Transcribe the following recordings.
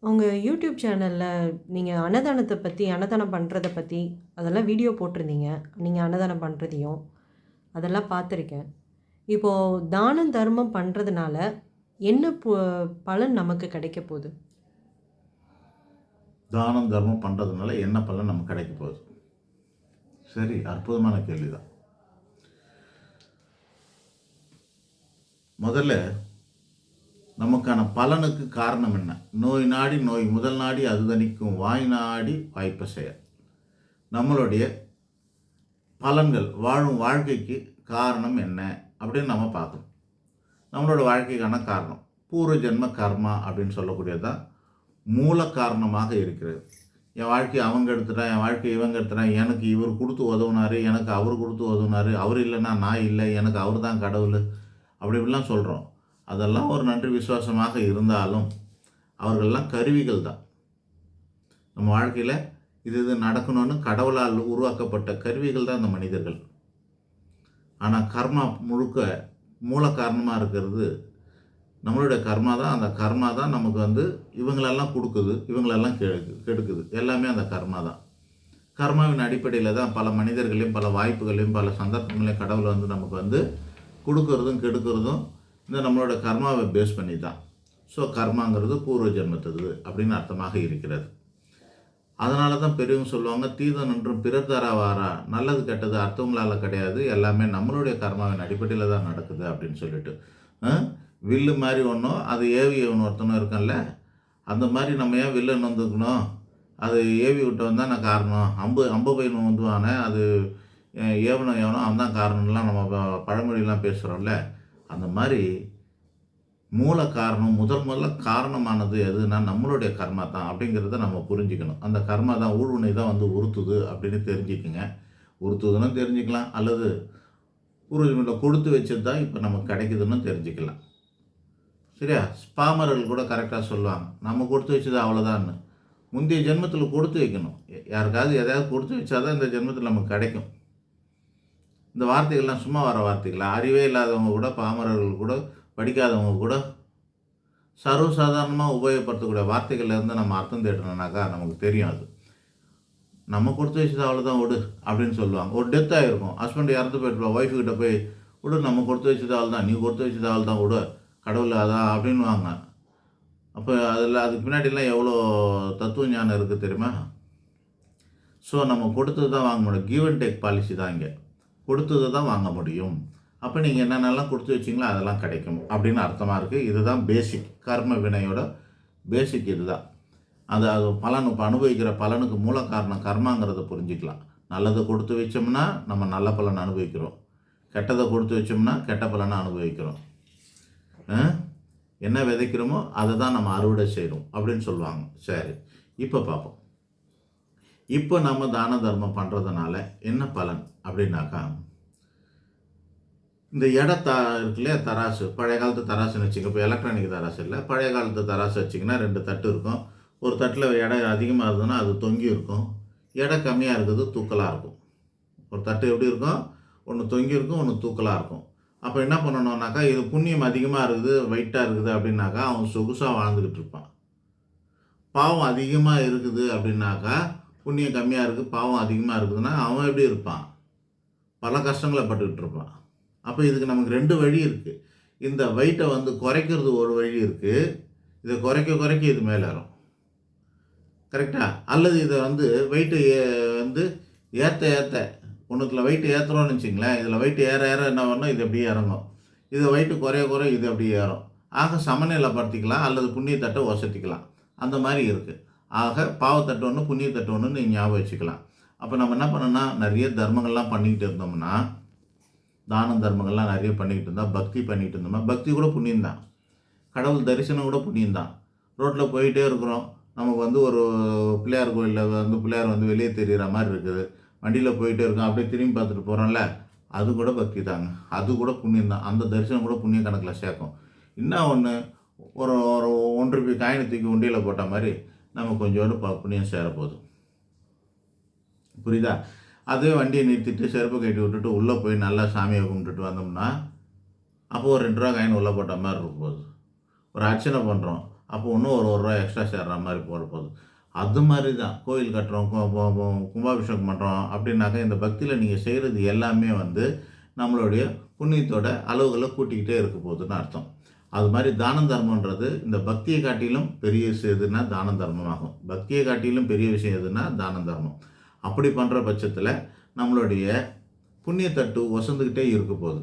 உங்க யூடியூப் சேனல்ல நீங்க அன்னதானத்த பத்தி, அன்னதானம் பண்றத பத்தி அதெல்லாம் வீடியோ போட்டிருந்தீங்க. நீங்க அன்னதானம் பண்றதையும், அதெல்லாம் பார்த்துருக்கேன். இப்போ தானம், தர்மம் பண்றதுனால என்ன பலன் நமக்கு கிடைக்க போது? தானம், தர்மம் பண்ணுறதுனால என்ன பலன் நமக்கு கிடைக்க போகுது? சரி, அற்புதமான கேள்வி தான். முதல்ல நமக்கான பலனுக்கு காரணம் என்ன? நோய் நாடி நோய் முதல் நாடி அது தணிக்கும் வாய் நாடி வாய்ப்ப செயல். நம்மளுடைய பலன்கள் வாழும் வாழ்க்கைக்கு காரணம் என்ன அப்படின்னு நம்ம பார்க்கணும். நம்மளோட வாழ்க்கைக்கான காரணம் பூர்வ ஜென்ம கர்மா அப்படின்னு சொல்லக்கூடியதான் மூல காரணமாக இருக்கிறது. என் வாழ்க்கையை அவங்க எடுத்துட்டான், என் வாழ்க்கையை இவங்க எடுத்துட்டான், எனக்கு இவர் கொடுத்து உதவுனார், எனக்கு அவர் கொடுத்து உதவுனார், அவர் இல்லைன்னா நான் இல்லை, எனக்கு அவர் தான் கடவுள், அப்படி இப்படிலாம் சொல்கிறோம். அதெல்லாம் ஒரு நன்றி விசுவாசமாக இருந்தாலும் அவர்கள்லாம் கருவிகள் தான். நம்ம வாழ்க்கையில் இது நடக்கணும்னு கடவுளால் உருவாக்கப்பட்ட கருவிகள் தான் இந்த மனிதர்கள். ஆனால் கர்மா முழுக்க மூல காரணமாக இருக்கிறது நம்மளுடைய கர்மா தான். அந்த கர்மா தான் நமக்கு இவங்களெல்லாம் கொடுக்குது, இவங்களெல்லாம் கெடுக்குது. எல்லாமே அந்த கர்மா தான். கர்மாவின் அடிப்படையில் தான் பல மனிதர்களையும் பல வாய்ப்புகளையும் பல சந்தர்ப்பங்களையும் கடவுள் நமக்கு கொடுக்கறதும் கெடுக்கிறதும் இந்த நம்மளோட கர்மாவை பேஸ் பண்ணி தான். ஸோ கர்மாங்கிறது பூர்வ ஜென்மத்தது அப்படின்னு அர்த்தமாக இருக்கிறது. அதனால தான் பெரியவங்க சொல்லுவாங்க, தீதம் என்றும் பிறர் தரவாரா, நல்லது கெட்டது அர்த்தங்களால் கிடையாது, எல்லாமே நம்மளுடைய கர்மாவின் அடிப்படையில் தான் நடக்குது அப்படின்னு சொல்லிட்டு. வில்லு மாதிரி ஒன்றும் அது ஏவி ஒன்று ஒருத்தனும் இருக்கல, அந்த மாதிரி நம்ம ஏன் வில்லன் வந்துக்கணும்? அது ஏவி விட்டவன் தான் நான் காரணம், அம்பு பையன் வந்துவானே அது ஏவனோ அவன் தான் காரணம்லாம் நம்ம பழமொழியெலாம் பேசுகிறோம்ல. அந்த மாதிரி மூல காரணம் முதல்ல காரணமானது எதுனா நம்மளுடைய கர்மா தான் அப்படிங்கிறத நம்ம புரிஞ்சுக்கணும். அந்த கர்மா தான் ஊழ்வினை தான் உறுத்துது அப்படின்னு தெரிஞ்சுக்குங்க. உறுத்துதுன்னு தெரிஞ்சுக்கலாம், அல்லது பூர்வஜன்மத்தில் கொடுத்து வச்சது தான் இப்போ நமக்கு கிடைக்குதுன்னு தெரிஞ்சுக்கலாம். சரியா? பாமரர்கள் கூட கரெக்டாக சொல்லுவாங்க, நம்ம கொடுத்து வச்சது அவ்வளோதான்னு. முந்தைய ஜென்மத்தில் கொடுத்து வைக்கணும். யாருக்காவது எதாவது கொடுத்து வச்சா தான் இந்த ஜென்மத்தில் நமக்கு கிடைக்கும். இந்த வார்த்தைகள்லாம் சும்மா வர வார்த்தைகளா? அறிவே இல்லாதவங்க கூட, பாமரர்கள் கூட, படிக்காதவங்க கூட சர்வசாதாரணமாக உபயோகப்படுத்தக்கூடிய வார்த்தைகள்லேருந்து நம்ம அர்த்தம் தேடணுன்னாக்கா நமக்கு தெரியும். அது நம்ம கொடுத்து வச்சது அவ்வளோதான் விடு அப்படின்னு சொல்லுவாங்க. ஒரு டெத் ஆகிருக்கும், ஹஸ்பண்ட் இறந்து போயிட்டு ஒய்ஃபுக்கிட்ட போய் விடு, நம்ம கொடுத்து வச்சது ஆள் தான், நீ கொடுத்து வச்சது ஆள் தான் விடு, கடவுள் அதான் அப்படின்வாங்க. அப்போ அதுக்கு பின்னாடிலாம் எவ்வளோ தத்துவ ஞானம் இருக்குது தெரியுமா? ஸோ நம்ம கொடுத்தது தான் வாங்க முடியும். கிவ் அண்ட் டேக் பாலிசி தான் இங்கே. கொடுத்தது தான் வாங்க முடியும். அப்போ நீங்கள் என்னென்னலாம் கொடுத்து வச்சிங்களோ அதெல்லாம் கிடைக்கும் அப்படின்னு அர்த்தமாக இருக்குது. இதுதான் பேசிக் கர்ம வினையோட பேசிக். இதுதான் அது பலன். இப்போ அனுபவிக்கிற பலனுக்கு மூல காரணம் கர்மாங்கிறத புரிஞ்சிக்கலாம். நல்லதை கொடுத்து வச்சோம்னா நம்ம நல்ல பலனை அனுபவிக்கிறோம், கெட்டதை கொடுத்து வச்சோம்னா கெட்ட பலனை அனுபவிக்கிறோம். என்ன விதைக்கிறோமோ அதை தான் நம்ம அறுவடை செய்கிறோம் அப்படின்னு சொல்லுவாங்க. சரி, இப்போ பார்ப்போம். இப்போ நம்ம தான தர்மம் பண்ணுறதுனால என்ன பலன் அப்படின்னாக்கா, இந்த இருக்கு இல்லையா, தராசு, பழைய காலத்து தராசுன்னு வச்சுங்க. இப்போ எலக்ட்ரானிக் தராசு இல்லை, பழைய காலத்து தராசு வச்சிங்கன்னா 2 தட்டு இருக்கும். ஒரு தட்டில் எடை அதிகமாக இருந்ததுன்னா அது தொங்கி இருக்கும், எடை கம்மியாக இருக்குது தூக்கலாக இருக்கும். ஒரு தட்டு எப்படி இருக்கும்? ஒன்று தொங்கி இருக்கும், ஒன்று தூக்கலாக இருக்கும். அப்போ என்ன பண்ணணும்னாக்கா, இது புண்ணியம் அதிகமாக இருக்குது, வெயிட்டாக இருக்குது அப்படின்னாக்கா அவன் சொகுசாக வாழ்ந்துக்கிட்டு இருப்பான். பாவம் அதிகமாக இருக்குது அப்படின்னாக்கா, புண்ணியம் கம்மியாக இருக்குது பாவம் அதிகமாக இருக்குதுன்னா அவன் எப்படி இருப்பான்? பல கஷ்டங்களை பட்டுக்கிட்டு இருப்பான். அப்போ இதுக்கு நமக்கு 2 வழி இருக்குது. இந்த வெயிட்டை குறைக்கிறது ஒரு வழி இருக்குது. இதை குறைக்க குறைக்க இது மேலே வரும். கரெக்டாக? அல்லது இதை வெயிட்டை ஏற்ற ஏற்ற, ஒன்றுத்தில் வெயிட்டு ஏற்றுறோன்னு வச்சிங்களேன், இதில் வெயிட்டு ஏற ஏற என்ன பண்ணணும், இது அப்படியே இறங்கும். இது வெயிட்டு குறைய குறைய இது அப்படியே ஏறும். ஆக சமநிலைப்படுத்திக்கலாம், அல்லது புண்ணியத்தட்டை வசதிக்கலாம். அந்த மாதிரி இருக்குது. ஆக பாவத்தட்டு ஒன்று, புண்ணியத்தட்டு ஒன்று நீங்கள் ஞாபகம் வச்சுக்கலாம். அப்போ நம்ம என்ன பண்ணோன்னா, நிறைய தர்மங்கள்லாம் பண்ணிக்கிட்டு இருந்தோம்னா, தானம் தர்மங்கள்லாம் நிறைய பண்ணிக்கிட்டு இருந்தால், பக்தி பண்ணிக்கிட்டு இருந்தோம்னா, பக்தி கூட புண்ணியந்தான், கடவுள் தரிசனம் கூட புண்ணியந்தான். ரோட்டில் போயிட்டே இருக்கிறோம், நமக்கு ஒரு பிள்ளையார் கோயிலில் பிள்ளையார் வெளியே தெரிகிற மாதிரி இருக்குது, வண்டியில் போயிட்டே இருக்கோம், அப்படியே திரும்பி பார்த்துட்டு போகிறோம்ல, அது கூட பக்தி தாங்க, அது கூட புண்ணியந்தான். அந்த தரிசனம் கூட புண்ணிய கணக்கில் சேர்க்கும். இன்னும் ஒன்று, ஒரு ஒரு 1 ரூபாய் காயினை தூக்கி உண்டியில் போட்ட மாதிரி நம்ம கொஞ்சோண்டு புண்ணியம் சேரப்போகுது. புரியுதா? அதே வண்டியை நிறுத்திட்டு செருப்பை கட்டி விட்டுட்டு உள்ளே போய் நல்லா சாமியை கும்பிட்டுட்டு வந்தோம்னா அப்போ ஒரு 2 ரூபா காயின் உள்ளே போட்ட மாதிரி இருக்கும் போது. ஒரு அர்ச்சனை பண்ணுறோம், அப்போ இன்னும் ஒரு ரூபா எக்ஸ்ட்ரா சேர்ற மாதிரி போகுது. அது மாதிரி தான் கோயில் கட்டுறோம், கும்பாபிஷேகம் பண்ணுறோம் அப்படின்னாக்கா இந்த பக்தியில் நீங்கள் செய்கிறது எல்லாமே வந்து நம்மளுடைய புண்ணியத்தோட அளவுகளை கூட்டிக்கிட்டே இருக்க போகுதுன்னு அர்த்தம். அது மாதிரி தானம் தர்மன்றது இந்த பக்தியை காட்டிலும் பெரிய விஷயம் எதுனா தானம் தர்மமாகும். பக்தியை காட்டிலும் பெரிய விஷயம் எதுனா தானம் தர்மம். அப்படி பண்ணுற பட்சத்தில் நம்மளுடைய புண்ணியத்தட்டு ஒசந்துக்கிட்டே இருக்க போகுது.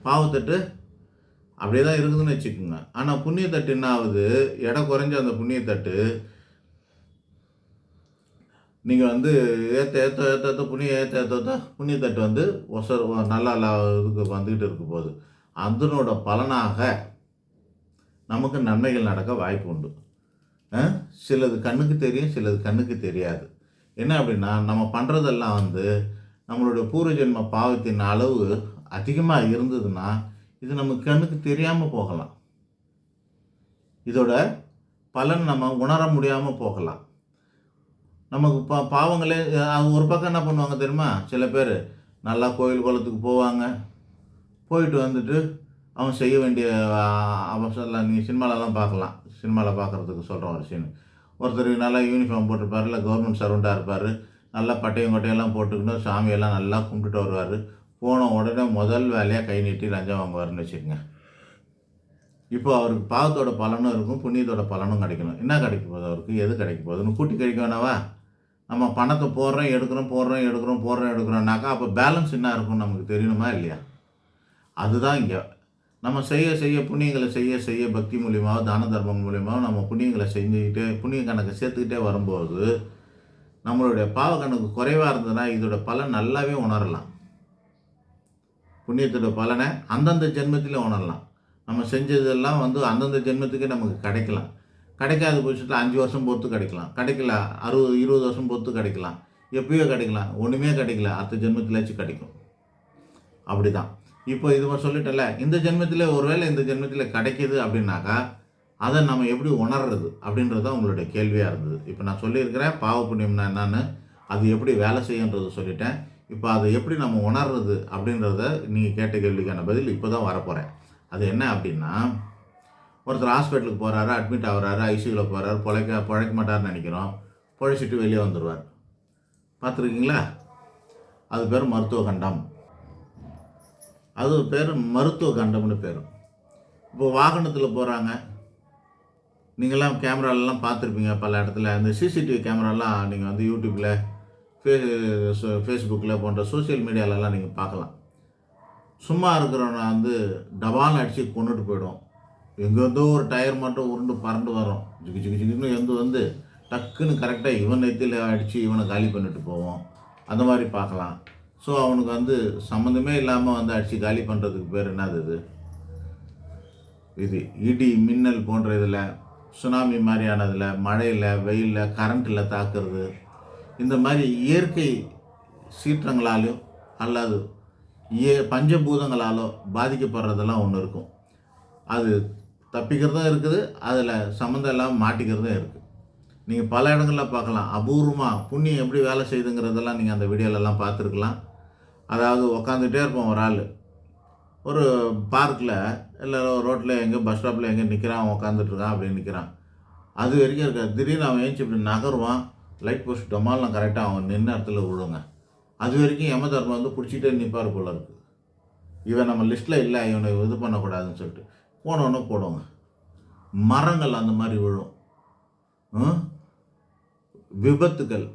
பாவத்தட்டு அப்படியே தான் இருக்குதுன்னு வச்சுக்கோங்க. ஆனால் புண்ணியத்தட்டு என்ன ஆகுது, எடை குறைஞ்ச அந்த புண்ணியத்தட்டு நீங்கள் வந்து ஏற்ற ஏற்ற ஏற்ற ஏற்ற புண்ணியம் ஏற்ற ஏற்ற புண்ணியத்தட்டு வந்து நல்லா இதுக்கு வந்துக்கிட்டு இருக்க போகுது. அதனோட பலனாக நமக்கு நன்மைகள் நடக்க வாய்ப்பு உண்டு. சிலது கண்ணுக்கு தெரியும், சிலது கண்ணுக்கு தெரியாது. என்ன அப்படின்னா, நம்ம பண்ணுறதெல்லாம் வந்து நம்மளுடைய பூர்வ ஜென்ம பாவத்தின் அளவு அதிகமாக இருந்ததுன்னா இது நமக்கு கண்ணுக்கு தெரியாமல் போகலாம். இதோட பலன் நம்ம உணர முடியாமல் போகலாம். நமக்கு பாவங்களே அது ஒரு பக்கம் என்ன பண்ணுவாங்க தெரியுமா, சில பேர் நல்லா கோயில் குளத்துக்கு போவாங்க, போயிட்டு வந்துட்டு அவன் செய்ய வேண்டிய அவசரம் நீங்கள் சினிமாலலாம் பார்க்கலாம். சினிமாவில் பார்க்குறதுக்கு சொல்கிறோம் ஒரு சீன். ஒருத்தர் நல்லா யூனிஃபார்ம் போட்டிருப்பார், இல்லை கவர்மெண்ட் சர்வெண்ட்டாக இருப்பார், நல்லா பட்டையும் கொட்டையெல்லாம் போட்டுக்கிட்டு சாமியெல்லாம் நல்லா கும்பிட்டுட்டு வருவார். போன உடனே முதல் வேலையாக கை நீட்டி லஞ்சம் வாங்குவார்னு வச்சுக்கோங்க. இப்போ அவருக்கு பாவத்தோட பலனும் இருக்கும், புண்ணியத்தோட பலனும் கிடைக்கணும். என்ன கிடைக்க போகுது அவருக்கு, எது கிடைக்க போகுதுன்னு கூட்டி கழிக்க வேணாவா? நம்ம பணத்தை போடுறோம் எடுக்கிறோம்னாக்கா அப்போ பேலன்ஸ் என்ன இருக்கும்னு நமக்கு தெரியணுமா இல்லையா? அதுதான் இங்கே நம்ம செய்ய புண்ணியங்களை செய்ய பக்தி மூலியமாக தான தர்மம் மூலியமாக நம்ம புண்ணியங்களை செஞ்சுக்கிட்டே புண்ணிய கணக்கை சேர்த்துக்கிட்டே வரும்போது நம்மளுடைய பாவ கணக்கு குறைவாக இருந்ததுன்னா இதோட பலன் நல்லாவே உணரலாம். புண்ணியத்தோட பலனை அந்தந்த ஜென்மத்தில் உணரலாம். நம்ம செஞ்சதெல்லாம் வந்து அந்தந்த ஜென்மத்துக்கே நமக்கு கிடைக்கலாம். கிடைக்காத பட்சத்தில் 5 வருஷம் பொறுத்து கிடைக்கலாம், கிடைக்கல 60-20 வருஷம் பொறுத்து கிடைக்கலாம், எப்பயோ கிடைக்கலாம், ஒன்றுமே கிடைக்கல, அடுத்த ஜென்மத்திலாச்சும் கிடைக்கும். அப்படி தான் இப்போ இது சொல்லிட்டல, இந்த ஜென்மத்தில் ஒருவேளை இந்த ஜென்மத்தில் கிடைக்கிது அப்படின்னாக்கா அதை நம்ம எப்படி உணர்றது அப்படின்றது தான் உங்களுடைய கேள்வியாக இருந்தது. இப்போ நான் சொல்லியிருக்கிறேன் பாவ புண்ணியம்னா என்னன்னு, அது எப்படி வேலை செய்யன்றது சொல்லிட்டேன். இப்போ அதை எப்படி நம்ம உணர்றது அப்படின்றத நீங்கள் கேட்ட கேள்விக்கான பதில் இப்போ தான் வரப்போகிறேன். அது என்ன அப்படின்னா, ஒருத்தர் ஹாஸ்பிட்டலுக்கு போகிறாரு, அட்மிட் ஆகிறாரு, ஐசியூவில் போகிறாரு, பிழைக்க மாட்டார்னு நினைக்கிறோம், பிழைச்சிட்டு வெளியே வந்துடுவார். பார்த்துருக்கீங்களா? அது பேர் மருத்துவ கண்டம். அது பேர் மருத்துவ கண்டம்னு பேர். இப்போ வாகனத்தில் போகிறாங்க, நீங்கள்லாம் கேமராலெலாம் பார்த்துருப்பீங்க பல இடத்துல. இந்த சிசிடிவி கேமராலாம் நீங்கள் வந்து யூடியூப்பில் ஃபேஸ்புக்கில் போன்ற சோசியல் மீடியாலெலாம் நீங்கள் பார்க்கலாம். சும்மா இருக்கிறவனை வந்து டபால்னு அடித்து கொண்டுட்டு போயிடும். எங்கேருந்தோ ஒரு டயர் மட்டும் உருண்டு பறந்து வரும், ஜிகுன்னு எந்த வந்து டக்குன்னு கரெக்டாக இவன் நெத்தியில் அடித்து இவனை காலி பண்ணிட்டு போவோம். அந்த மாதிரி பார்க்கலாம். ஸோ அவனுக்கு வந்து சம்மந்தமே இல்லாமல் வந்து அடித்து காலி பண்ணுறதுக்கு பேர் என்னது, இது இடி மின்னல் போன்ற இதில், சுனாமி மாதிரியானதில், மழையில், வெயிலில், கரண்ட்டில் தாக்குறது, இந்த மாதிரி இயற்கை சீற்றங்களாலோ அல்லது பஞ்சபூதங்களாலோ பாதிக்கப்படுறதெல்லாம் ஒன்று இருக்கும். அது தப்பிக்கிறதும் இருக்குது, அதில் சம்மந்தம் இல்லாமல் மாட்டிக்கிறதும் இருக்குது. நீங்கள் பல இடங்களில் பார்க்கலாம். அபூர்வமாக புண்ணியம் எப்படி வேலை செய்யுதுங்கிறதெல்லாம் நீங்கள் அந்த வீடியோலெல்லாம் பார்த்துருக்கலாம். அதாவது உக்காந்துகிட்டே இருப்போம், ஒரு ஆள் ஒரு பார்க்கில் இல்லை ரோட்டில் எங்கே பஸ் ஸ்டாப்பில் எங்கே நிற்கிறான், உக்காந்துட்ருக்கான், அப்படின்னு நிற்கிறான். அது வரைக்கும் இருக்காது. திடீர்னு அவன் ஏஞ்சி இப்படி நகருவான், லைட் போஸ்ட் டமால்லாம் கரெக்டாக அவன் நின்று இடத்துல விழுங்க. அது வரைக்கும் யம தர்மம் வந்து பிடிச்சிட்டே நிற்பார் போல இருக்குது. இவன் நம்ம லிஸ்ட்டில் இல்லை, இவனை இது பண்ணக்கூடாதுன்னு சொல்லிட்டு போனோன்னு போடுவாங்க. மரங்கள் அந்த மாதிரி விழும். விபத்துக்கள்,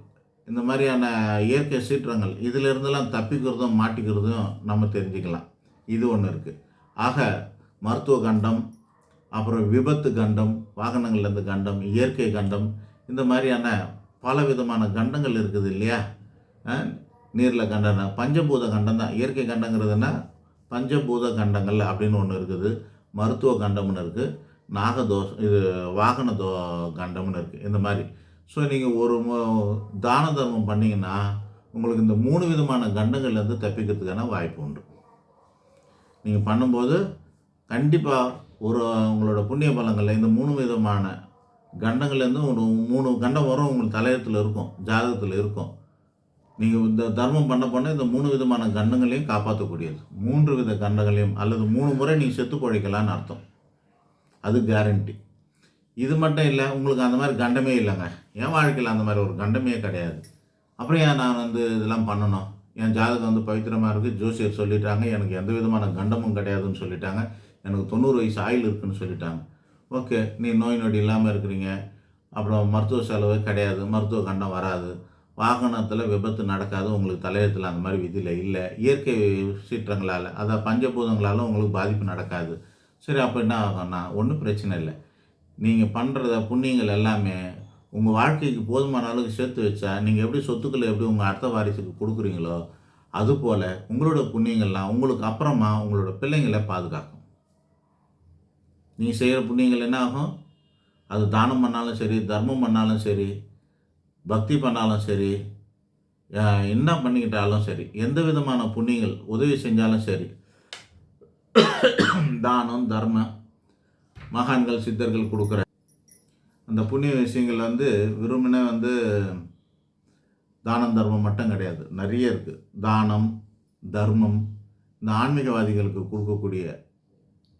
இந்த மாதிரியான இயற்கை சீற்றங்கள், இதில் இருந்தெல்லாம் தப்பிக்கிறதும் மாட்டிக்கிறதும் நம்ம தெரிஞ்சுக்கலாம். இது ஒன்று இருக்குது. ஆக மருத்துவ கண்டம், அப்புறம் விபத்து கண்டம், வாகனங்கள்லேருந்து கண்டம், இயற்கை கண்டம், இந்த மாதிரியான பல விதமான கண்டங்கள் இருக்குது இல்லையா? நீரில் கண்டம், பஞ்சபூத கண்டம் தான். இயற்கை கண்டங்கிறதுனா பஞ்சபூத கண்டங்கள் அப்படின்னு ஒன்று இருக்குது. மருத்துவ கண்டம்னு இருக்குது, நாகதோஷம், இது வாகன கண்டம்னு இருக்குது. இந்த மாதிரி ஸோ நீங்கள் ஒரு தான தர்மம் பண்ணிங்கன்னா உங்களுக்கு இந்த 3 விதமான கண்டங்கள்லேருந்து தப்பிக்கிறதுக்கான வாய்ப்பு உண்டு. நீங்கள் பண்ணும்போது கண்டிப்பாக உங்களோட புண்ணிய பலங்களில் இந்த 3 விதமான கண்டங்கள்லேருந்து ஒரு 3 கண்டம் வரும் உங்களுக்கு தலையத்தில் இருக்கும், ஜாதகத்தில் இருக்கும். நீங்கள் இந்த தர்மம் பண்ண இந்த 3 விதமான கண்டங்களையும் காப்பாற்றக்கூடியது. 3 வித கண்டங்களையும் அல்லது 3 முறை நீங்கள் செத்து பிழைக்கலான்னு அர்த்தம். அது கேரண்டி. இது மட்டும் இல்லை, உங்களுக்கு அந்த மாதிரி கண்டமே இல்லைங்க. என் வாழ்க்கையில் அந்த மாதிரி ஒரு கண்டமே கிடையாது. அப்புறம் ஏன் நான் வந்து இதெல்லாம் பண்ணணும்? என் ஜாதகம் வந்து பவித்திரமாக இருக்குது, ஜோசியர் சொல்லிட்டாங்க, எனக்கு எந்த விதமான கண்டமும் கிடையாதுன்னு சொல்லிட்டாங்க, எனக்கு 90 வயசு ஆயுள் இருக்குதுன்னு சொல்லிட்டாங்க. ஓகே, நீ நோய் நொடி இல்லாமல் இருக்கிறீங்க, அப்புறம் மருத்துவ செலவு கிடையாது, மருத்துவ கண்டம் வராது, வாகனத்தில் விபத்து நடக்காது, உங்களுக்கு தலையெழுத்தில் அந்த மாதிரி விதியில் இல்லை, இயற்கை சீற்றங்களால் அதாவது பஞ்சபூதங்களால் உங்களுக்கு பாதிப்பு நடக்காது. சரி, அப்போ என்ன ஆகும்னா ஒன்றும் பிரச்சனை இல்லை. நீங்கள் பண்ணுறத புண்ணியங்கள் எல்லாமே உங்கள் வாழ்க்கைக்கு போதுமான அளவுக்கு சேர்த்து வச்சா, நீங்கள் எப்படி சொத்துக்களை எப்படி உங்கள் அடுத்த வாரிசுக்கு கொடுக்குறீங்களோ, அதுபோல் உங்களோட புண்ணியங்கள்லாம் உங்களுக்கு அப்புறமா உங்களோட பிள்ளைங்களை பாதுகாக்கும். நீங்கள் செய்கிற புண்ணியங்கள் என்ன ஆகும்? அது தானம் பண்ணாலும் சரி, தர்மம் பண்ணாலும் சரி, பக்தி பண்ணாலும் சரி, என்ன பண்ணிக்கிட்டாலும் சரி, எந்த விதமான புண்ணியங்கள் உதவி செஞ்சாலும் சரி, தானம் தர்மம் மகான்கள் சித்தர்கள் கொடுக்குற அந்த புண்ணிய விஷயங்கள் வந்து விரும்பின வந்து தானம் தர்மம் மட்டும் கிடையாது, நிறைய இருக்குது. தானம் தர்மம், இந்த ஆன்மீகவாதிகளுக்கு கொடுக்கக்கூடிய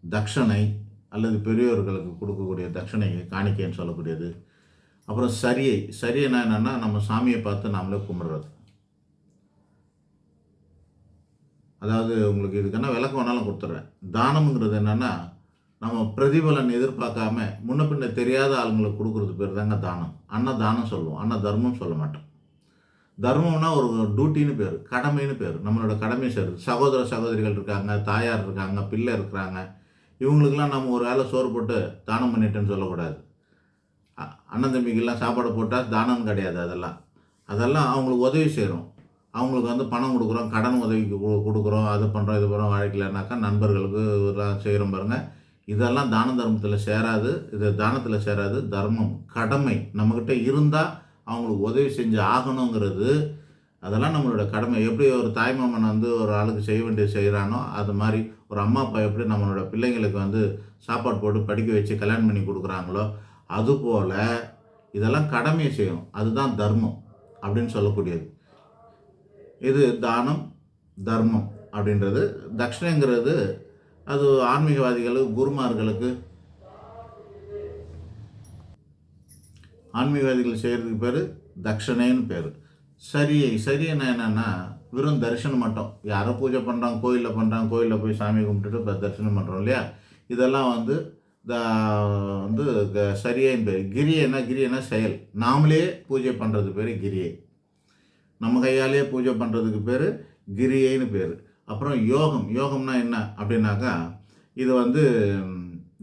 தட்சணை அல்லது பெரியோர்களுக்கு கொடுக்கக்கூடிய தட்சணை காணிக்கைன்னு சொல்லக்கூடியது. அப்புறம் சரியைனா என்னென்னா நம்ம சாமியை பார்த்து நாமளே கும்பிட்றது. அதாவது உங்களுக்கு இதுக்குன்னா விளக்கம் வேணாலும் கொடுத்துட்றேன். தானம்ங்கிறது என்னென்னா நம்ம பிரதிபலன் எதிர்பார்க்காம முன்ன பின்ன தெரியாத ஆளுங்களுக்கு கொடுக்குறது பேர் தாங்க தானம். அன்னதானம் சொல்லுவோம், அன்ன தர்மம் சொல்ல மாட்டோம். தர்மம்னா ஒரு டியூட்டின்னு பேர், கடமைன்னு பேர். நம்மளோட கடமை செய்கிறது. சகோதர சகோதரிகள் இருக்காங்க, தாயார் இருக்காங்க, பிள்ளை இருக்கிறாங்க, இவங்களுக்கெல்லாம் நம்ம ஒரு வேளை சோறு போட்டு தானம் பண்ணிட்டேன்னு சொல்லக்கூடாது. அண்ணன் தம்பிக்கெல்லாம் சாப்பாடு போட்டால் தானம் கிடையாது. அதெல்லாம் அவங்களுக்கு உதவி செய்கிறோம். அவங்களுக்கு வந்து பணம் கொடுக்குறோம், கடன் உதவிக்கு கொடுக்குறோம், அது பண்ணுறோம் இது பண்ணுறோம். வாழ்க்கையிலனாக்கா நண்பர்களுக்கு இதெல்லாம் செய்கிறோம் பாருங்கள். இதெல்லாம் தான தர்மத்தில் சேராது. இது தானத்தில் சேராது. தர்மம் கடமை நம்மக்கிட்ட இருந்தால் அவங்களுக்கு உதவி செஞ்சு ஆகணுங்கிறது, அதெல்லாம் நம்மளோட கடமை. எப்படி ஒரு தாய்மாமன் வந்து ஒரு ஆளுக்கு செய்ய வேண்டியது செய்கிறானோ, அது மாதிரி ஒரு அம்மா அப்பா எப்படி நம்மளோட பிள்ளைங்களுக்கு வந்து சாப்பாடு போட்டு படிக்க வச்சு கல்யாணம் பண்ணி கொடுக்குறாங்களோ, அதுபோல் இதெல்லாம் கடமையை செய்யும். அதுதான் தர்மம் அப்படின்னு சொல்லக்கூடியது. இது தானம் தர்மம் அப்படின்றது. தட்சிணைங்கிறது அது ஆன்மீகவாதிகளுக்கு ஆன்மீகவாதிகள் செய்கிறதுக்கு பேர் தட்சணைன்னு பேர். சரியைனா என்னென்னா வெறும் தரிசனம் மட்டும். யாரோ பூஜை பண்ணுறாங்க, கோயிலில் போய் சாமி கும்பிட்டுட்டு இப்போ தரிசனம் பண்ணுறோம் இல்லையா, இதெல்லாம் வந்து சரியின் பேர். கிரியைனா செயல். நாமளே பூஜை பண்ணுறது பேர் கிரியை. நம்ம கையாலே பூஜை பண்ணுறதுக்கு பேர் கிரியைன்னு பேர். அப்புறம் யோகம்னா என்ன அப்படின்னாக்கா, இது வந்து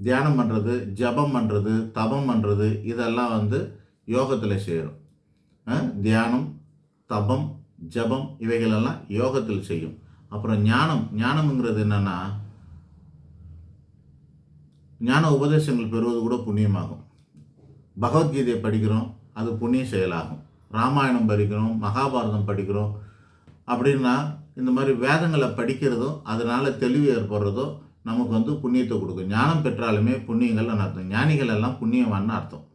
தியானம் பண்ணுறது, ஜபம் பண்ணுறது, தபம் பண்ணுறது, இதெல்லாம் வந்து யோகத்தில் செய்கிறோம். தியானம், தபம், ஜபம் இவைகளெல்லாம் யோகத்தில் செய்யும். அப்புறம் ஞானம்ங்கிறது என்னென்னா, ஞான உபதேசங்கள் பெறுவது கூட புண்ணியமாகும். பகவத்கீதை படிக்கிறோம், அது புண்ணிய செயலாகும். ராமாயணம் படிக்கிறோம், மகாபாரதம் படிக்கிறோம் அப்படின்னா, இந்த மாதிரி வேதங்களை படிக்கிறதும் அதனால் தெளிவு ஏற்படுறதோ நமக்கு வந்து புண்ணியத்தை கொடுக்கும். ஞானம் பெற்றாலுமே புண்ணியங்கள்னு அர்த்தம். ஞானிகள் எல்லாம் புண்ணியவான்னு அர்த்தம்.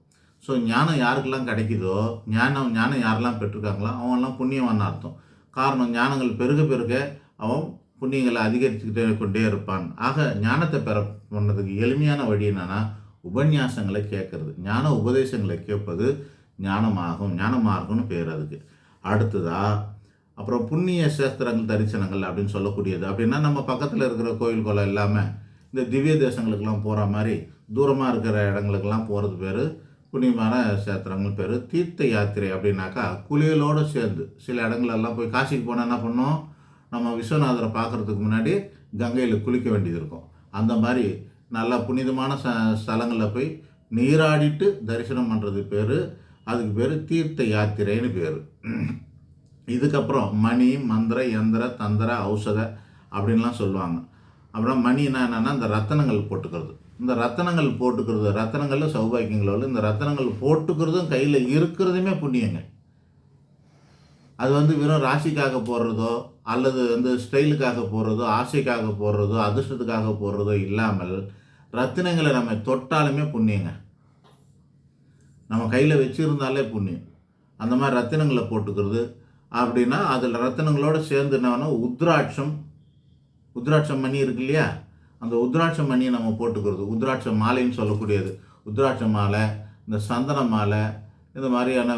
ஸோ ஞானம் யாருக்கெல்லாம் கிடைக்குதோ, ஞானம் யாரெல்லாம் பெற்றிருக்காங்களோ அவங்கெல்லாம் புண்ணியவான்னு அர்த்தம். காரணம், ஞானங்கள் பெருக அவன் புண்ணியங்களை அதிகரிச்சுக்கிட்டே கொண்டே இருப்பான். ஆக ஞானத்தை பண்ணதுக்கு எளிமையான வழி என்னென்னா, உபன்யாசங்களை கேட்கறது. ஞான உபதேசங்களை கேட்பது ஞானமார்க்கம்னு பேர் அதுக்கு. அடுத்ததா அப்புறம் புண்ணிய சேஸ்திரங்கள் தரிசனங்கள் அப்படின்னு சொல்லக்கூடியது. அப்படின்னா நம்ம பக்கத்தில் இருக்கிற கோயில் குளம் இல்லாமல் இந்த திவ்ய தேசங்களுக்கெல்லாம் போகிற மாதிரி தூரமாக இருக்கிற இடங்களுக்கெல்லாம் போகிறது பேர் புண்ணியமான சேத்திரங்கள் பேர். தீர்த்த யாத்திரை அப்படின்னாக்கா குளியலோடு சேர்ந்து சில இடங்களெல்லாம் போய் காசிக்கு போனால் என்ன பண்ணோம், நம்ம விஸ்வநாதரை பார்க்குறதுக்கு முன்னாடி கங்கையில் குளிக்க வேண்டியது இருக்கும். அந்த மாதிரி நல்ல புனிதமான ஸ்தலங்களில் போய் நீராடிட்டு தரிசனம் பண்ணுறது பேர், அதுக்கு பேர் தீர்த்த யாத்திரைன்னு பேர். இதுக்கப்புறம் மணி, மந்திர, யந்திர, தந்திர, ஔஷத அப்படின்லாம் சொல்லுவாங்க. அப்புறம் மணினா என்னென்னா இந்த ரத்தனங்கள் போட்டுக்கிறது. இந்த ரத்தனங்கள் போட்டுக்கிறது, ரத்தனங்களில் சௌபாக்கியங்களோடு இந்த ரத்தனங்கள் போட்டுக்கிறதும் கையில் இருக்கிறதுமே புண்ணியங்க. அது வந்து வெறும் ராசிக்காக போடுறதோ அல்லது வந்து ஸ்டைலுக்காக போடுறதோ, ஆசைக்காக போடுறதோ, அதிர்ஷ்டத்துக்காக போடுறதோ இல்லாமல் ரத்தினங்களை நம்ம தொட்டாலுமே புண்ணியங்க. நம்ம கையில் வச்சுருந்தாலே புண்ணியம். அந்த மாதிரி ரத்தினங்களை போட்டுக்கிறது அப்படின்னா அதில் ரத்தினங்களோடு சேர்ந்து என்னன்னா உத்ராட்சம் மணி இருக்கு இல்லையா, அந்த உத்ராட்ச மணியை நம்ம போட்டுக்கிறது. உத்ராட்ச மாலைன்னு சொல்லக்கூடியது. உத்ராட்ச மாலை, இந்த சந்தன மாலை, இந்த மாதிரியான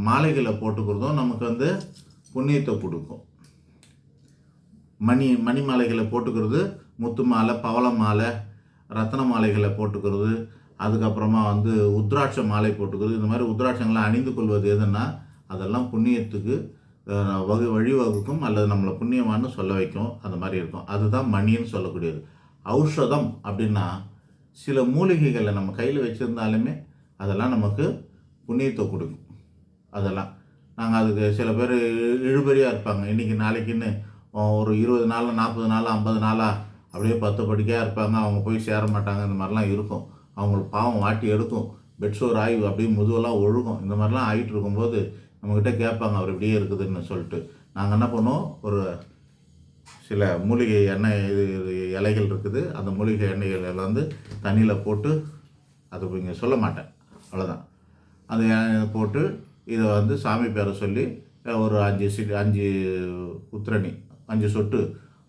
மாலைகளை போட்டுக்கிறதும் நமக்கு வந்து புண்ணியத்தை கொடுக்கும். மணி மாலைகளை போட்டுக்கிறது, முத்து மாலை, பவள மாலை, ரத்தன மாலைகளை போட்டுக்கிறது, அதுக்கப்புறமா வந்து உத்ராட்ச மாலை போட்டுக்கிறது. இந்த மாதிரி உத்ராட்சங்களை அணிந்து கொள்வது எதுன்னா அதெல்லாம் புண்ணியத்துக்கு வழிவகுக்கும் அல்லது நம்மளை புண்ணியமானு சொல்ல வைக்கும். அந்த மாதிரி இருக்கும். அதுதான் மணின்னு சொல்லக்கூடியது. ஔஷதம் அப்படின்னா சில மூலிகைகளை நம்ம கையில் வச்சுருந்தாலுமே அதெல்லாம் நமக்கு புண்ணியத்தை கொடுக்கும். அதெல்லாம் நாங்கள் அதுக்கு சில பேர் இழுபறியாக இருப்பாங்க. இன்றைக்கி நாளைக்குன்னு ஒரு 20 நாள், 40 நாள், 50 நாளாக அப்படியே 10 படுக்கையாக இருப்பாங்க. அவங்க போய் சேர மாட்டாங்க. இந்த மாதிரிலாம் இருக்கும். அவங்களுக்கு பாவம் வாட்டி எடுக்கும். பெட்ஷோர் ஆகி அப்படியே முதுவெல்லாம் ஒழுகும். இந்த மாதிரிலாம் ஆகிட்டு இருக்கும்போது நம்மக்கிட்ட கேட்பாங்க, அவர் இப்படியே இருக்குதுன்னு சொல்லிட்டு. நாங்கள் என்ன பண்ணுவோம், ஒரு சில மூலிகை எண்ணெய் இலைகள் இருக்குது. அந்த மூலிகை எண்ணெய்கள் வந்து தண்ணியில் போட்டு, அது இங்கே சொல்ல மாட்டேன், அவ்வளோதான். அந்த எண்ணெயை போட்டு இதை வந்து சாமி பேரை சொல்லி ஒரு 5 உத்திரணி 5 சொட்டு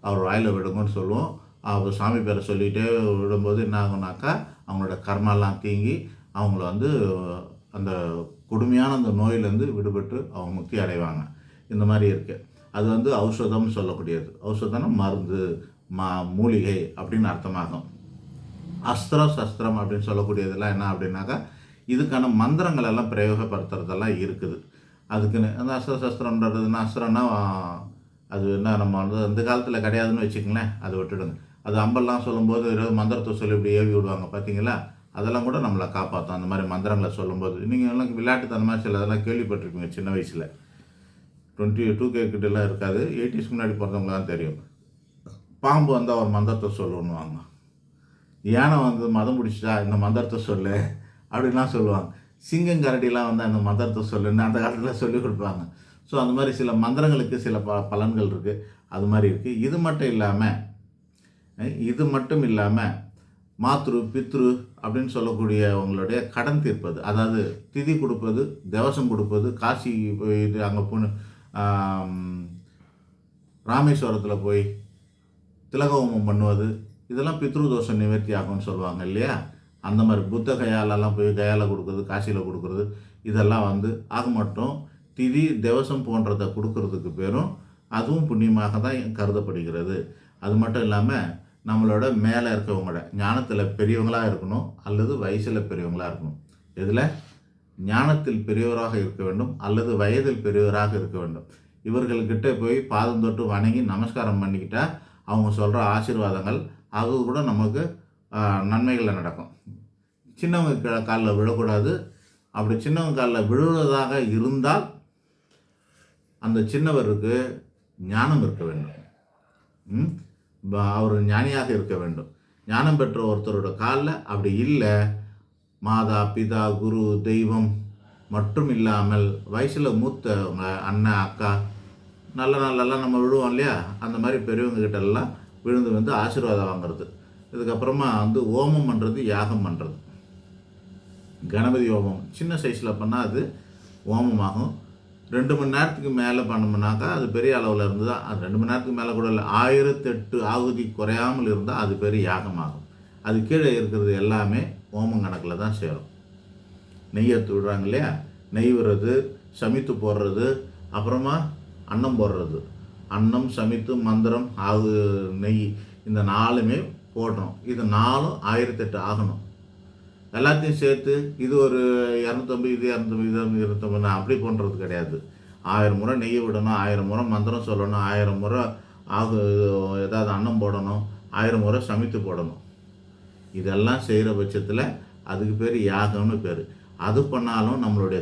அவர் வாயில் விடுங்கன்னு சொல்லுவோம். அவர் சாமி பேரை சொல்லிகிட்டே விடும்போது என்ன ஆகுனாக்கா அவங்களோட கர்மாலாம் தீங்கி அவங்கள வந்து அந்த கொடுமையான அந்த நோயிலேருந்து விடுபட்டு அவங்க முக்தி அடைவாங்க. இந்த மாதிரி இருக்குது. அது வந்து ஔஷதம்னு சொல்லக்கூடியது. ஔஷதம்னா மருந்து, மூலிகை அப்படின்னு அர்த்தமாகும். அஸ்திரம், சஸ்திரம் அப்படின்னு சொல்லக்கூடியதெல்லாம் என்ன அப்படின்னாக்கா இதுக்கான மந்திரங்கள் எல்லாம் பிரயோகப்படுத்துறதெல்லாம் இருக்குது. அதுக்குன்னு அந்த அஸ்திர சஸ்திரம்ன்றதுன்னா, அஸ்திரம்னா அது என்ன நம்ம வந்து அந்த காலத்தில் கிடையாதுன்னு வச்சுக்கங்களேன், அதை விட்டுடுங்க. அது அம்பெல்லாம் சொல்லும்போது ஏதாவது மந்திரத்தை சொல்லி இப்படி ஏவி விடுவாங்க பார்த்தீங்களா, அதெல்லாம் கூட நம்மளை காப்பாற்றும். அந்த மாதிரி மந்திரங்களை சொல்லும்போது நீங்கள் எல்லாம் விளையாட்டுத்தனமாக சில அதெல்லாம் கேள்விப்பட்டிருப்பீங்க சின்ன வயசில். 22K கிட்டலாம் இருக்காது, 80s முன்னாடி பிறந்தவங்க தான் தெரியும். பாம்பு வந்தால் ஒரு மந்திரத்தை சொல்லணுவாங்க. யானை வந்து மதம் பிடிச்சிட்டா இந்த மந்திரத்தை சொல்லு அப்படின்லாம் சொல்லுவாங்க. சிங்கம் கரடிலாம் வந்து அந்த மந்திரத்தை சொல்லுன்னு அந்த காலத்தில் சொல்லிக் கொடுப்பாங்க. ஸோ அந்த மாதிரி சில மந்திரங்களுக்கு சில பலன்கள் இருக்குது. அது மாதிரி இருக்குது. இது மட்டும் இல்லாமல் மாத்ரு, பித்ரு அப்படின்னு சொல்லக்கூடிய அவங்களுடைய கடன் தீர்ப்பது, அதாவது திதி கொடுப்பது, தேவசம் கொடுப்பது, காசி போயிட்டு அங்கே ராமேஸ்வரத்தில் போய் திலகோமம் பண்ணுவது, இதெல்லாம் பித்ரு தோஷ நிவர்த்தி ஆகும்னு சொல்லுவாங்க இல்லையா. அந்த மாதிரி புத்த கயாலெல்லாம் போய் கயாவில் கொடுக்குறது, காசியில் கொடுக்குறது, இதெல்லாம் வந்து ஆக மட்டும் திதி தேவசம் போன்றதை கொடுக்கறதுக்கு பேரும் அதுவும் புண்ணியமாக தான் கருதப்படுகிறது. அது மட்டும் இல்லாமல் நம்மளோட மேலே இருக்கவங்களோட ஞானத்தில் பெரியவங்களாக இருக்கணும் அல்லது வயசில் பெரியவங்களாக இருக்கணும். இதில் ஞானத்தில் பெரியவராக இருக்க வேண்டும் அல்லது வயதில் பெரியவராக இருக்க வேண்டும். இவர்கள்கிட்ட போய் பாதம் தொட்டு வணங்கி நமஸ்காரம் பண்ணிக்கிட்டால் அவங்க சொல்கிற ஆசீர்வாதங்கள் அது கூட நமக்கு நன்மைகளில் நடக்கும். சின்னவங்க காலில் விழக்கூடாது. அப்படி சின்னவங்க காலில் விழுவதாக இருந்தால் அந்த சின்னவருக்கு ஞானம் இருக்க வேண்டும். அவர் ஞானியாக இருக்க வேண்டும். ஞானம் பெற்ற ஒருத்தரோட காலில் அப்படி இல்லை, மாதா, பிதா, குரு, தெய்வம் மட்டும் இல்லாமல் வயசில் மூத்தவங்க, அண்ணன், அக்கா, நல்ல நாளெல்லாம் நம்ம விழுவோம் இல்லையா, அந்த மாதிரி பெரியவங்ககிட்டெல்லாம் விழுந்து வந்து ஆசீர்வாதம் வாங்கிறது. இதுக்கப்புறமா வந்து ஓமம் பண்ணுறது, யாகம் பண்ணுறது. கணபதி ஹோமம் சின்ன சைஸில் பண்ணால் அது ஹோமமாகும். 2 மணி நேரத்துக்கு மேலே பண்ணோம்னாக்கா அது பெரிய அளவில் இருந்து தான். அது 2 மணி நேரத்துக்கு மேலே கூட இல்லை, 1008 ஆகுதி குறையாமல் இருந்தால் அது பெரிய யாகமாகும். அது கீழே இருக்கிறது எல்லாமே ஹோமம் கணக்கில் தான் சேரும். நெய் எடுத்து விடுறாங்க இல்லையா, நெய் விடுறது, சமைத்து போடுறது, அப்புறமா அன்னம் போடுறது. அன்னம், சமைத்து, மந்திரம், நெய், இந்த 4மே போடணும். இது 4ம் 1008 ஆகணும். எல்லாத்தையும் சேர்த்து இது ஒரு 250, இது 250, இது 250 அப்படி பண்ணுறது கிடையாது. 1000 முறை நெய் விடணும், 1000 முறை மந்திரம் சொல்லணும், 1000 முறை ஏதாவது அன்னம் போடணும், 1000 முறை சமைத்து போடணும். இதெல்லாம் செய்கிற பட்சத்தில் அதுக்கு பேர் யாகம்னு பேர். அது பண்ணாலும் நம்மளுடைய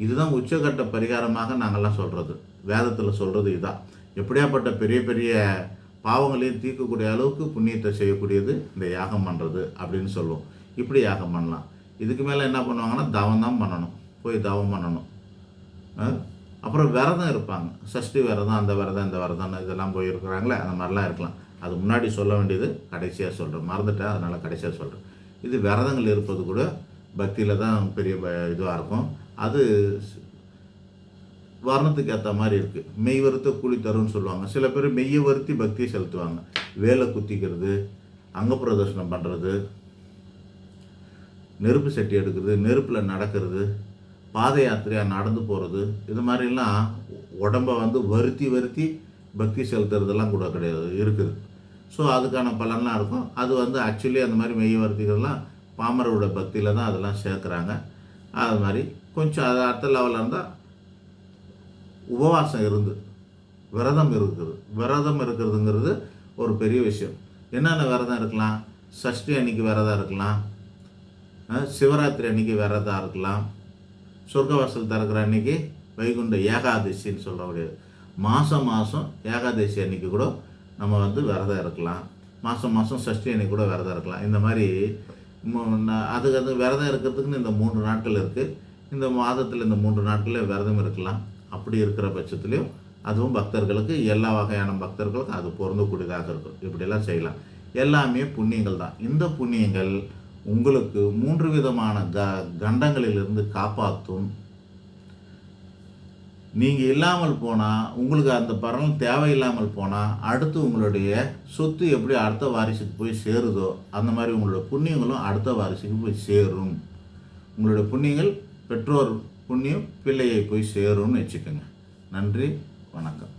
இதுதான் உச்சகட்ட பரிகாரமாக நாங்கள்லாம் சொல்கிறது. வேதத்தில் சொல்கிறது இதுதான். எப்படியாப்பட்ட பெரிய பெரிய பாவங்களையும் தீர்க்கக்கூடிய அளவுக்கு புண்ணியத்தை செய்யக்கூடியது இந்த யாகம் பண்ணுறது அப்படின்னு சொல்லுவோம். இப்படி யாகம் பண்ணலாம். இதுக்கு மேலே என்ன பண்ணுவாங்கன்னா தவம் தான் பண்ணணும். போய் தவம் பண்ணணும். அப்புறம் விரதம் இருப்பாங்க. சஷ்டி விரதம், அந்த விரதம், இந்த விரதம், இதெல்லாம் போய் இருக்கிறாங்களே, அந்த மாதிரிலாம் இருக்கலாம். அது முன்னாடி சொல்ல வேண்டியது கடைசியாக சொல்கிறேன், மறந்துட்டேன், அதனால் கடைசியாக சொல்கிறேன். இது விரதங்கள் இருப்பது கூட பக்தியில் தான் பெரிய இதுவாக இருக்கும். அது வர்ணத்துக்கு ஏற்ற மாதிரி இருக்குது. மெய் வருத்த கூலி தரும்னு சொல்லுவாங்க. சில பேர் மெய்யை வருத்தி பக்தியை செலுத்துவாங்க. வேலை குத்திக்கிறது, அங்க பிரதர்ஷனம் பண்ணுறது, நெருப்பு சட்டி எடுக்கிறது, நெருப்பில் நடக்கிறது, பாத யாத்திரையாக நடந்து போகிறது, இது மாதிரிலாம் உடம்பை வந்து வருத்தி பக்தி செலுத்துறதெல்லாம் கூட கிடையாது இருக்குது. ஸோ அதுக்கான பலன்லாம் இருக்கும். அது வந்து ஆக்சுவலி அந்த மாதிரி மெய் வருத்திகள்லாம் பாமரோட பக்தியில் தான் அதெல்லாம் சேர்க்குறாங்க. அது மாதிரி கொஞ்சம் அது அடுத்த லெவலில் இருந்தால் உபவாசம் இருந்து விரதம் இருக்குது. விரதம் இருக்கிறதுங்கிறது ஒரு பெரிய விஷயம். என்னென்ன விரதம் இருக்கலாம்? சஷ்டி அன்னைக்கு விரதம் இருக்கலாம், சிவராத்திரி அன்னைக்கு விரதம் இருக்கலாம், சொர்க்கவாசல் திறக்கிற அன்னைக்கு வைகுண்ட ஏகாதசின்னு சொல்லக்கூடிய மாதம் ஏகாதசி அன்னைக்கு கூட நம்ம வந்து விரதம் இருக்கலாம். மாதம் சஷ்டி அன்னைக்கு கூட விரதம் இருக்கலாம். இந்த மாதிரி அதுக்கு விரதம் இருக்கிறதுக்குன்னு இந்த 3 நாட்கள் இருக்குது. இந்த மாதத்தில் இந்த 3 நாட்களில் விரதம் இருக்கலாம். அப்படி இருக்கிற பட்சத்துலேயும் அதுவும் பக்தர்களுக்கு, எல்லா வகையான பக்தர்களுக்கும் அது பொருந்தக்கூடியதாக இருக்கும். இப்படியெல்லாம் செய்யலாம். எல்லாமே புண்ணியங்கள் தான். இந்த புண்ணியங்கள் உங்களுக்கு 3 விதமான கண்டங்களிலிருந்து காப்பாற்றும். நீங்கள் இல்லாமல் போனால், உங்களுக்கு அந்த பலன் தேவையில்லாமல் போனால், அடுத்து உங்களுடைய சொத்து எப்படி அடுத்த வாரிசுக்கு போய் சேருதோ அந்த மாதிரி உங்களோட புண்ணியங்களும் அடுத்த வாரிசுக்கு போய் சேரும். உங்களுடைய புண்ணியங்கள் பெற்றோர் புண்ணியம் பிள்ளையை போய் சேரும்னு வச்சுக்கோங்க. நன்றி, வணக்கம்.